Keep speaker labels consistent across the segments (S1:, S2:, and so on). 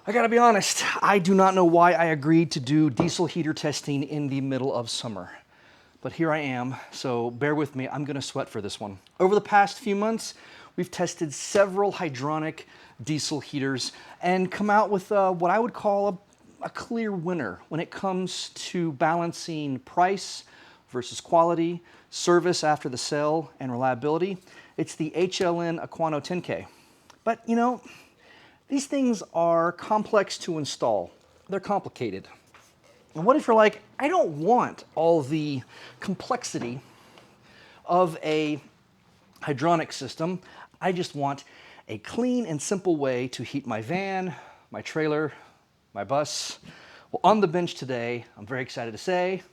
S1: I gotta be honest, I do not know why I agreed to do diesel heater testing in the middle of summer. But here I am, so bear with me, I'm gonna sweat for this one. Over the past few months, we've tested several hydronic diesel heaters and come out with what I would call a clear winner when it comes to balancing price versus quality, service after the sale, and reliability. It's the HLN Aquano 10K. But you know, these things are complex to install. They're complicated. And what if you're like, I don't want all the complexity of a hydronic system. I just want a clean and simple way to heat my van, my trailer, my bus. Well, on the bench today, I'm very excited to say,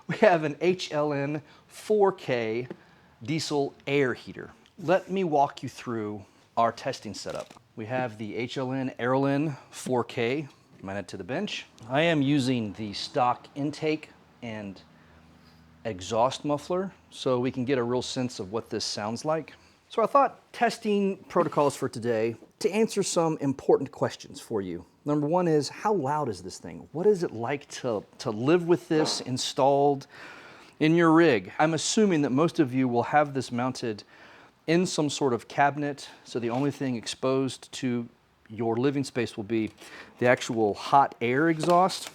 S1: we have an HLN 4K diesel air heater. Let me walk you through our testing setup. We have the HLN Aerolyn 4K mounted to the bench. I am using the stock intake and exhaust muffler so we can get a real sense of what this sounds like. So I thought testing protocols for today to answer some important questions for you. Number one is, how loud is this thing? What is it like to live with this installed in your rig? I'm assuming that most of you will have this mounted in some sort of cabinet, so the only thing exposed to your living space will be the actual hot air exhaust,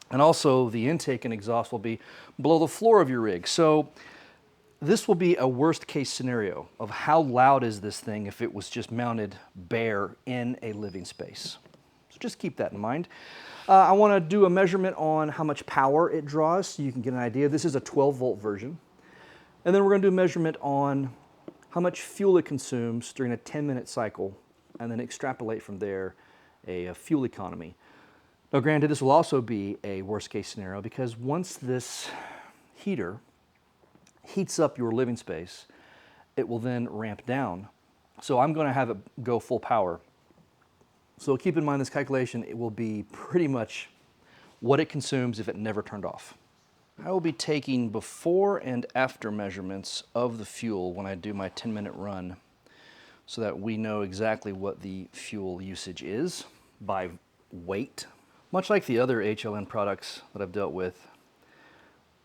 S1: and also the intake and exhaust will be below the floor of your rig. So this will be a worst case scenario of how loud is this thing if it was just mounted bare in a living space. So just keep that in mind. I want to do a measurement on how much power it draws so you can get an idea. This is a 12-volt version. And then we're going to do a measurement on how much fuel it consumes during a 10-minute cycle, and then extrapolate from there a fuel economy. Now granted, this will also be a worst case scenario because once this heater heats up your living space, it will then ramp down. So I'm going to have it go full power. So keep in mind this calculation, it will be pretty much what it consumes if it never turned off. I will be taking before and after measurements of the fuel when I do my 10-minute run so that we know exactly what the fuel usage is by weight. Much like the other HLN products that I've dealt with,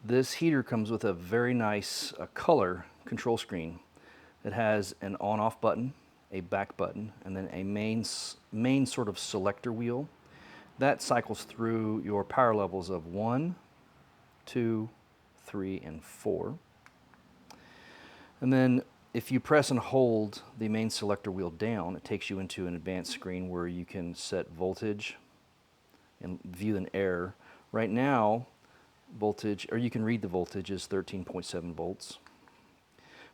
S1: this heater comes with a very nice color control screen. It has an on-off button, a back button, and then a main sort of selector wheel. That cycles through your power levels of 1, 2, 3, and 4. And then if you press and hold the main selector wheel down, it takes you into an advanced screen where you can set voltage and view an error. Right now, voltage, or you can read the voltage, is 13.7 volts.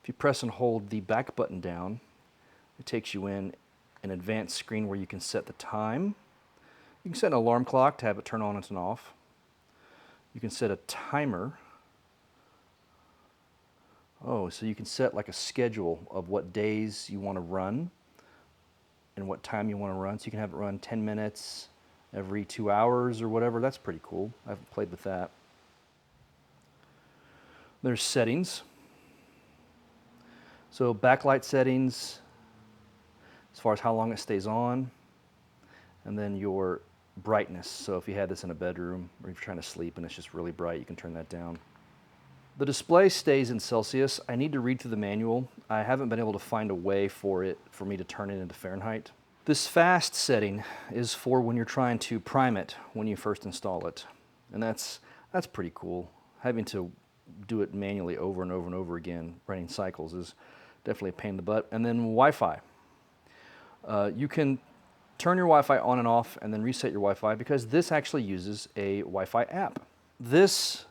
S1: If you press and hold the back button down, it takes you in an advanced screen where you can set the time. You can set an alarm clock to have it turn on and turn off. You can set a timer. Oh, so you can set like a schedule of what days you want to run and what time you want to run. So you can have it run 10 minutes every 2 hours or whatever. That's pretty cool. I haven't played with that. There's settings. So backlight settings, as far as how long it stays on, and then your brightness. So if you had this in a bedroom or if you're trying to sleep and it's just really bright, you can turn that down. The display stays in Celsius. I need to read through the manual. I haven't been able to find a way for me to turn it into Fahrenheit. This fast setting is for when you're trying to prime it when you first install it. And that's pretty cool. Having to do it manually over and over and over again, running cycles, is definitely a pain in the butt. And then Wi-Fi. You can turn your Wi-Fi on and off and then reset your Wi-Fi because this actually uses a Wi-Fi app. This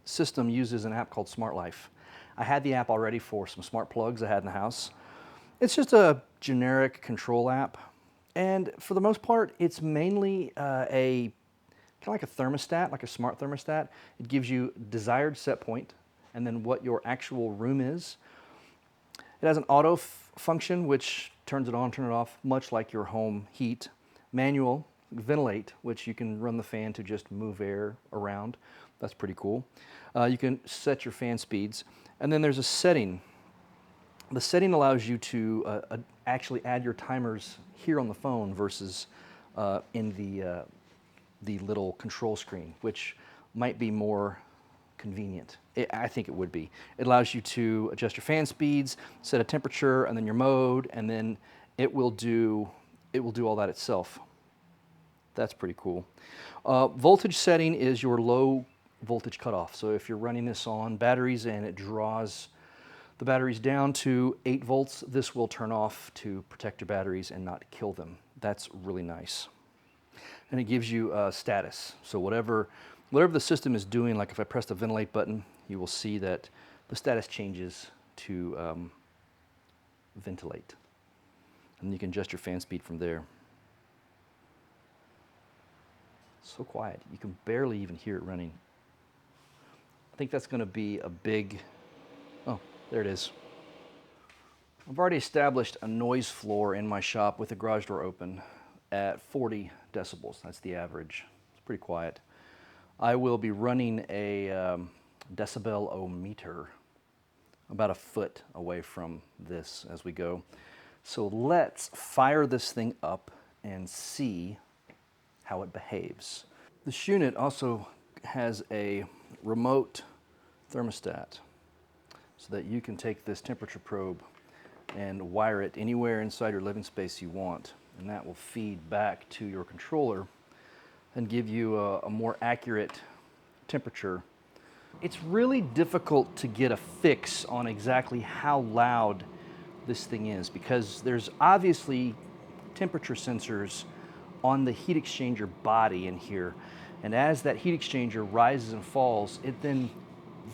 S1: system uses an app called Smart Life. I had the app already for some smart plugs I had in the house. It's just a generic control app, and for the most part, it's mainly a kind of like a thermostat, like a smart thermostat. It gives you desired set point and then what your actual room is. It has an auto function which turns it on, turn it off, much like your home heat. Manual, ventilate, which you can run the fan to just move air around. That's pretty cool. You can set your fan speeds. And then there's a setting. The setting allows you to actually add your timers here on the phone versus in the little control screen, which might be more convenient. I think it would be. It allows you to adjust your fan speeds, set a temperature, and then your mode, and then it will do all that itself. That's pretty cool. Voltage setting is your low voltage cutoff. So if you're running this on batteries and it draws the batteries down to 8 volts, this will turn off to protect your batteries and not kill them. That's really nice. And it gives you status. So whatever the system is doing, like if I press the ventilate button, you will see that the status changes to ventilate. And you can adjust your fan speed from there. So quiet, you can barely even hear it running. I think that's going to be a big, oh, there it is. I've already established a noise floor in my shop with the garage door open at 40 decibels. That's the average. It's pretty quiet. I will be running a decibel-o-meter about a foot away from this as we go. So let's fire this thing up and see how it behaves. This unit also has a remote thermostat so that you can take this temperature probe and wire it anywhere inside your living space you want, and that will feed back to your controller and give you a more accurate temperature. It's really difficult to get a fix on exactly how loud this thing is because there's obviously temperature sensors on the heat exchanger body in here, and as that heat exchanger rises and falls, it then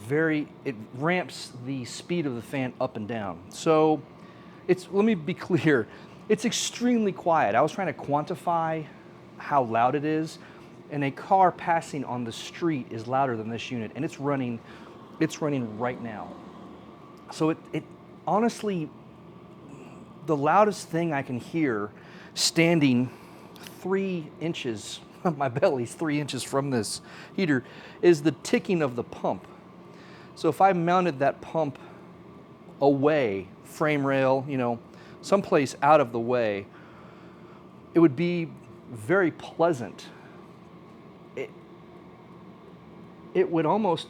S1: it ramps the speed of the fan up and down. So let me be clear, it's extremely quiet. I was trying to quantify how loud it is, and a car passing on the street is louder than this unit, and it's running right now. So it honestly, the loudest thing I can hear standing 3 inches, my belly's 3 inches from this heater, is the ticking of the pump. So if I mounted that pump away, frame rail, someplace out of the way, it would be very pleasant. It would almost,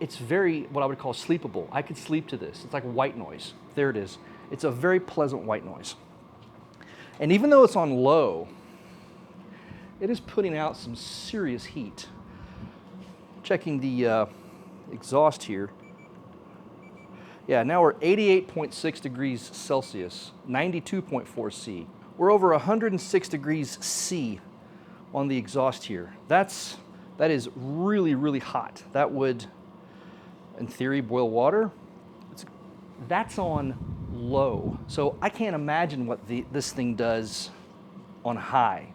S1: it's very, what I would call sleepable. I could sleep to this. It's like white noise. There it is. It's a very pleasant white noise. And even though it's on low, it is putting out some serious heat. Checking the exhaust here. Yeah, now we're 88.6 degrees Celsius, 92.4 C. We're over 106 degrees C on the exhaust here. That is really, really hot. That would, in theory, boil water. That's on low. So I can't imagine what this thing does on high.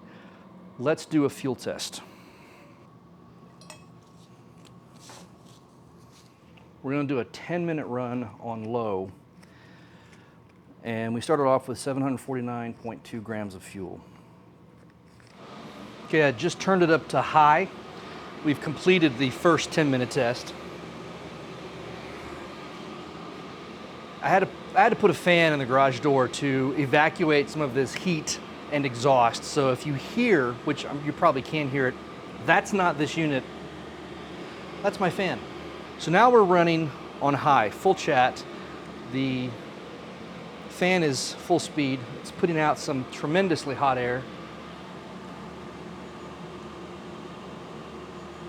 S1: Let's do a fuel test. We're going to do a 10-minute run on low. And we started off with 749.2 grams of fuel. Okay, I just turned it up to high. We've completed the first 10-minute test. I had to put a fan in the garage door to evacuate some of this heat and exhaust. So if you hear, which you probably can hear it, that's not this unit. That's my fan. So now we're running on high, full chat. The fan is full speed. It's putting out some tremendously hot air.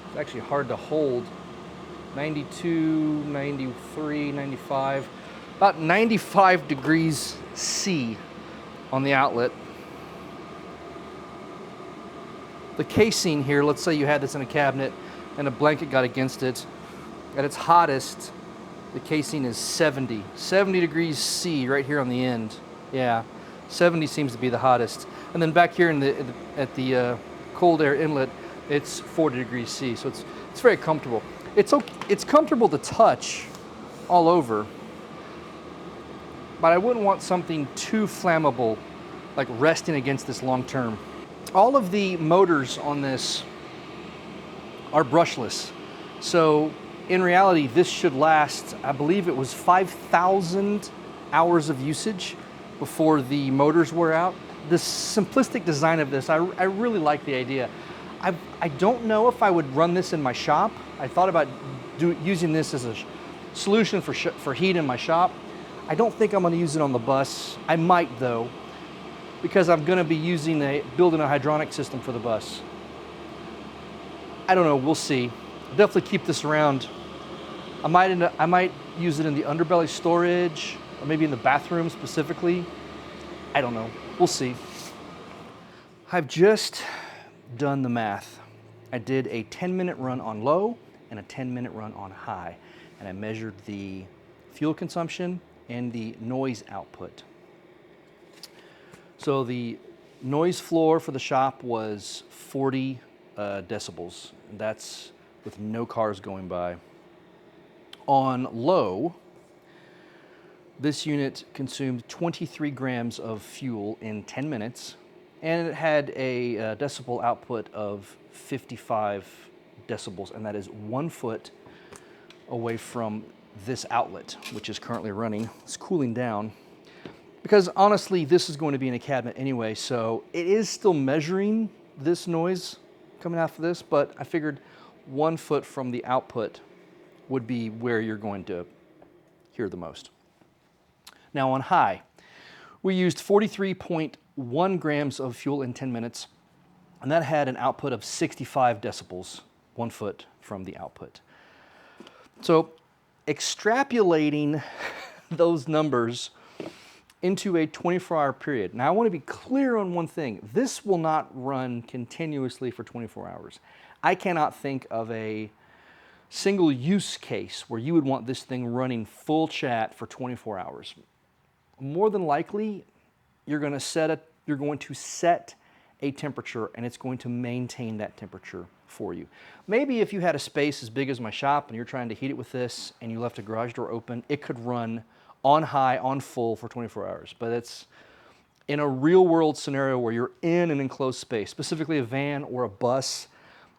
S1: It's actually hard to hold. 92, 93, 95, about 95 degrees C on the outlet. The casing here, let's say you had this in a cabinet and a blanket got against it. At its hottest, the casing is 70 degrees C right here on the end. Yeah, 70 seems to be the hottest. And then back here at the cold air inlet, it's 40 degrees C, so it's very comfortable. It's comfortable to touch all over, but I wouldn't want something too flammable, like resting against this long term. All of the motors on this are brushless, so in reality, this should last, I believe it was 5,000 hours of usage before the motors were out. the simplistic design of this, I really like the idea. I don't know if I would run this in my shop. I thought about using this as a solution for heat in my shop. I don't think I'm going to use it on the bus. I might though, because I'm going to be building a hydronic system for the bus. I don't know, we'll see. I'll definitely keep this around. I might use it in the underbelly storage, or maybe in the bathroom specifically. I don't know, we'll see. I've just done the math. I did a 10-minute run on low and a 10-minute run on high, and I measured the fuel consumption and the noise output. So the noise floor for the shop was 40 decibels, and that's with no cars going by. On low, this unit consumed 23 grams of fuel in 10 minutes, and it had a decibel output of 55 decibels, and that is 1 foot away from this outlet, which is currently running. It's cooling down, because honestly, this is going to be in a cabinet anyway, so it is still measuring this noise coming out of this, but I figured 1 foot from the output would be where you're going to hear the most. Now on high, we used 43.1 grams of fuel in 10 minutes, and that had an output of 65 decibels, 1 foot from the output. So extrapolating those numbers into a 24-hour period. Now I want to be clear on one thing. This will not run continuously for 24 hours. I cannot think of a single use case where you would want this thing running full chat for 24 hours. More than likely, you're going to set a temperature, and it's going to maintain that temperature for you. Maybe if you had a space as big as my shop and you're trying to heat it with this and you left a garage door open, it could run on high, on full for 24 hours. But it's in a real world scenario where you're in an enclosed space, specifically a van or a bus,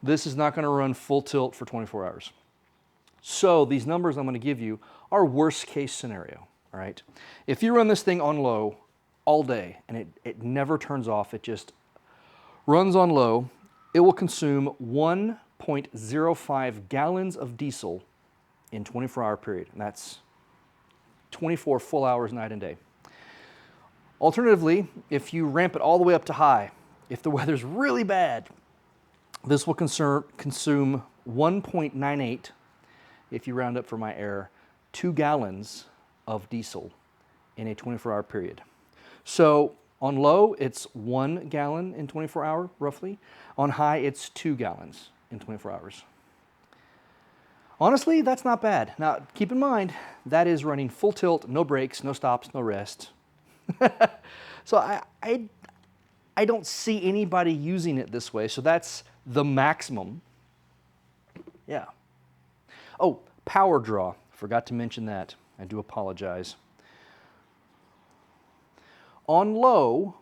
S1: this is not going to run full tilt for 24 hours. So these numbers I'm going to give you are worst case scenario, all right? If you run this thing on low all day and it never turns off, it just runs on low, it will consume 1.05 gallons of diesel in 24-hour period, and that's 24 full hours night and day. Alternatively, if you ramp it all the way up to high, if the weather's really bad, this will consume 1.98, if you round up for my error, 2 gallons of diesel in a 24-hour period. So on low, it's 1 gallon in 24 hours, roughly. On high, it's 2 gallons in 24 hours. Honestly, that's not bad. Now, keep in mind, that is running full tilt, no brakes, no stops, no rest. So I don't see anybody using it this way, so that's the maximum. Yeah. Oh, power draw. Forgot to mention that. I do apologize. On low,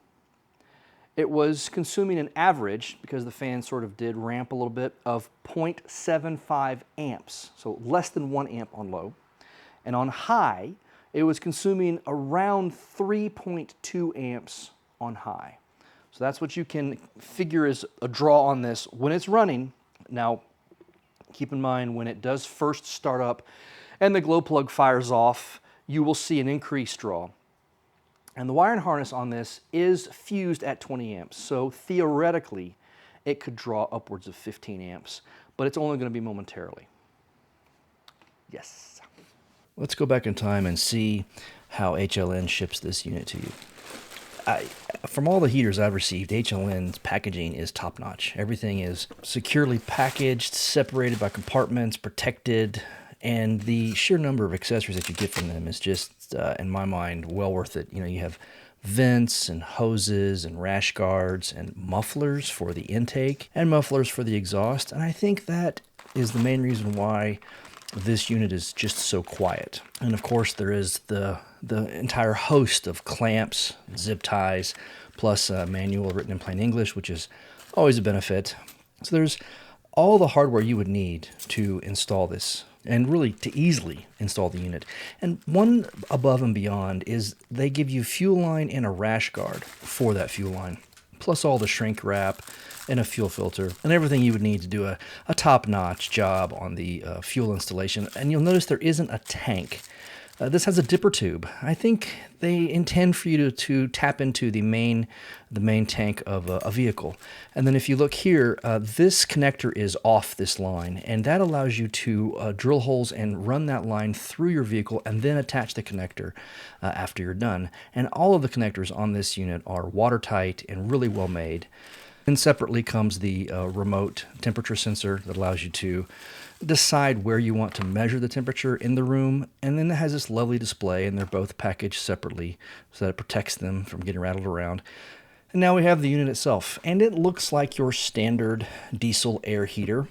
S1: it was consuming an average, because the fan sort of did ramp a little bit, of 0.75 amps, so less than 1 amp on low. And on high, it was consuming around 3.2 amps on high. So that's what you can figure is a draw on this when it's running. Now, keep in mind, when it does first start up and the glow plug fires off, you will see an increased draw. And the wiring harness on this is fused at 20 amps, so theoretically it could draw upwards of 15 amps, but it's only going to be momentarily. Yes. Let's go back in time and see how HLN ships this unit to you. From all the heaters I've received, HLN's packaging is top-notch. Everything is securely packaged, separated by compartments, protected, and the sheer number of accessories that you get from them is just, in my mind, well worth it. You know, you have vents and hoses and rash guards and mufflers for the intake and mufflers for the exhaust, and I think that is the main reason why this unit is just so quiet. And of course, there is the entire host of clamps, zip ties, plus a manual written in plain English, which is always a benefit. So there's all the hardware you would need to install this and really to easily install the unit. And one above and beyond is they give you fuel line and a rash guard for that fuel line, plus all the shrink wrap and a fuel filter and everything you would need to do a top-notch job on the fuel installation. And you'll notice there isn't a tank. This has a dipper tube. I think they intend for you to tap into the main tank of a vehicle. And then if you look here, this connector is off this line, and that allows you to drill holes and run that line through your vehicle and then attach the connector after you're done. And all of the connectors on this unit are watertight and really well made. And separately comes the remote temperature sensor that allows you to decide where you want to measure the temperature in the room. And then it has this lovely display, and they're both packaged separately so that it protects them from getting rattled around. And now we have the unit itself, and it looks like your standard diesel air heater.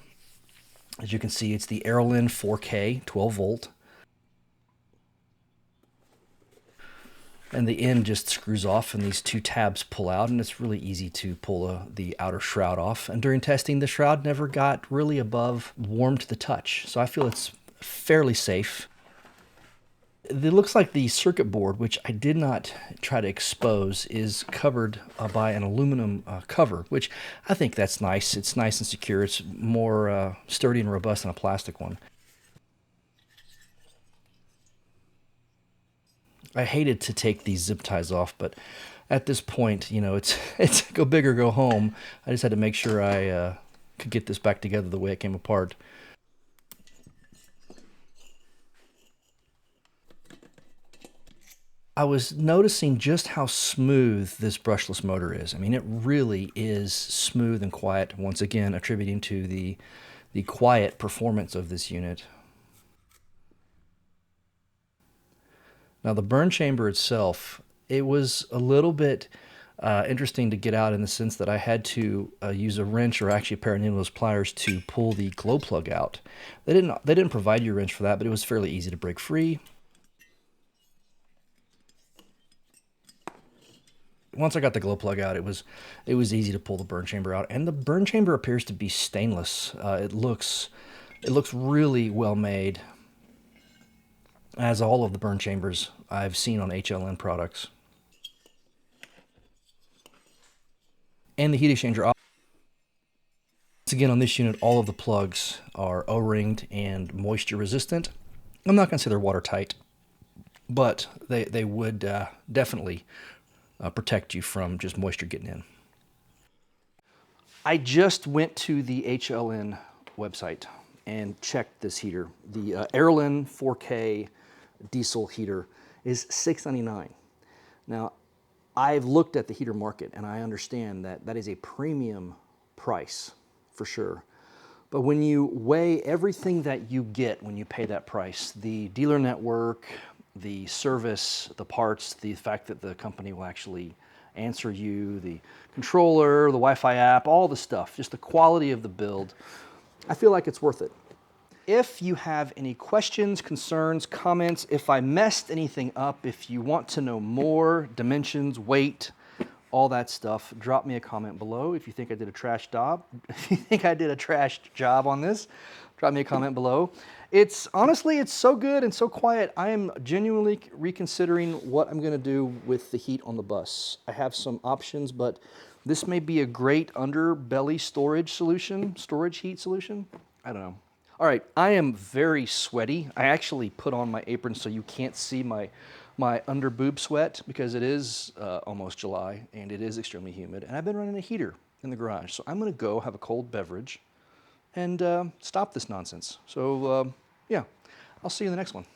S1: As you can see, it's the Aerolyn 4K 12 volt. And the end just screws off and these two tabs pull out, and it's really easy to pull the outer shroud off. And during testing, the shroud never got really above warm to the touch, so I feel it's fairly safe. It looks like the circuit board, which I did not try to expose, is covered by an aluminum cover, which I think that's nice. It's nice and secure. It's more sturdy and robust than a plastic one. I hated to take these zip ties off, but at this point, you know, it's go big or go home. I just had to make sure I could get this back together the way it came apart. I was noticing just how smooth this brushless motor is. I mean, it really is smooth and quiet, once again attributing to the quiet performance of this unit. Now the burn chamber itself, it was a little bit interesting to get out in the sense that I had to use a wrench, or actually a pair of needleless pliers, to pull the glow plug out. They didn't provide you a wrench for that, but it was fairly easy to break free. Once I got the glow plug out, it was easy to pull the burn chamber out, and the burn chamber appears to be stainless. It looks really well made, as all of the burn chambers I've seen on HLN products. And the heat exchanger. Once again, on this unit, all of the plugs are O-ringed and moisture resistant. I'm not going to say they're watertight, but they would definitely protect you from just moisture getting in. I just went to the HLN website and checked this heater. The Aerolyn 4K diesel heater is $699. Now, I've looked at the heater market, and I understand that that is a premium price for sure. But when you weigh everything that you get when you pay that price, the dealer network, the service, the parts, the fact that the company will actually answer you, the controller, the Wi-Fi app, all the stuff, just the quality of the build, I feel like it's worth it. If you have any questions, concerns, comments, if I messed anything up, if you want to know more, dimensions, weight, all that stuff, drop me a comment below. If you think I did a trash job, on this, drop me a comment below. Honestly, it's so good and so quiet. I am genuinely reconsidering what I'm gonna do with the heat on the bus. I have some options, but this may be a great underbelly storage heat solution. I don't know. All right, I am very sweaty. I actually put on my apron so you can't see my under boob sweat, because it is almost July and it is extremely humid, and I've been running a heater in the garage. So I'm gonna go have a cold beverage and stop this nonsense. So yeah, I'll see you in the next one.